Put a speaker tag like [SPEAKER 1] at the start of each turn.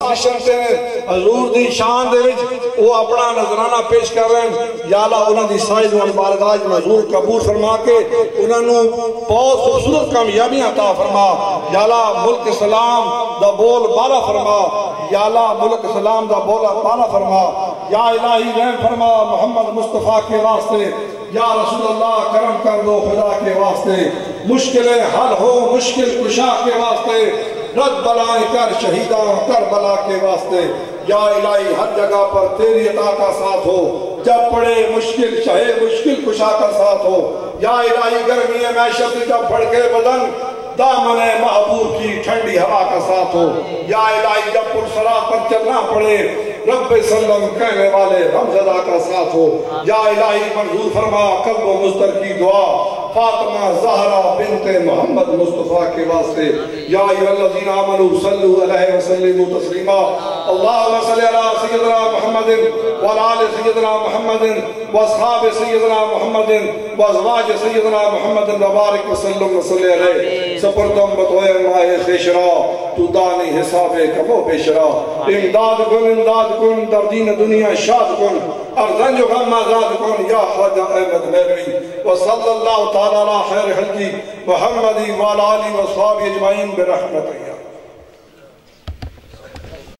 [SPEAKER 1] Position سے حضور دی شان دے وچ وہ اپنا نظرانہ پیش کر رہے ہیں. یا اللہ انہوں دی سائز و بارگاہ میں حضور قبول فرما کے انہوں نے بہت خوبصورت کامیابیاں عطا فرما. یا اللہ ملک اسلام دا بول بالا فرما. یا اللہ ملک اسلام دا بولا بالا فرما. یا الہی رحم فرما محمد مصطفیٰ کے واسطے. یا رسول اللہ کرم کر دو خدا کے واسطے. مشکلیں حل ہو مشکل کشا کے واسطے. رد بلائیں کر شہیداں کربلا کے واسطے. یا الہی ہر جگہ پر تیری عطا کا ساتھ ہو. جب پڑے مشکل شہے مشکل کشا کا ساتھ ہو. یا الہی گرمی معیشت جب بھڑکے بدن دامن محبوب کی ٹھنڈی ہوا کا ساتھ ہو. یا الہی جب پرسرا پر چلنا پڑے رب سلم کہنے والے رمزدہ کا ساتھ ہو. یا الہی منظور فرما قلب و مصدر کی دعا فاطمہ زہرا بنت محمد مصطفیٰ کے واسطے. یا ایھا الذین آمنوا صلوا علیہ وسلموا تسلیما. اللہم صلی علی سیدنا محمد وعلی آل سیدنا محمد واصحاب سیدنا محمد وازواج سیدنا محمد وبارک وسلم وصلی علیہ. سپرتم بطوئے مائے خیشرا تو دانی حساب کمو بیشرا. امداد کن در دین دنیا شاد کن ارزنج و غم آزاد کن یا خواجہ احمد مہروی. وصلی اللہ تعالی علی خیر خلقی محمدی وعلی آلہ وصحابہ اجمعین برحمتہ.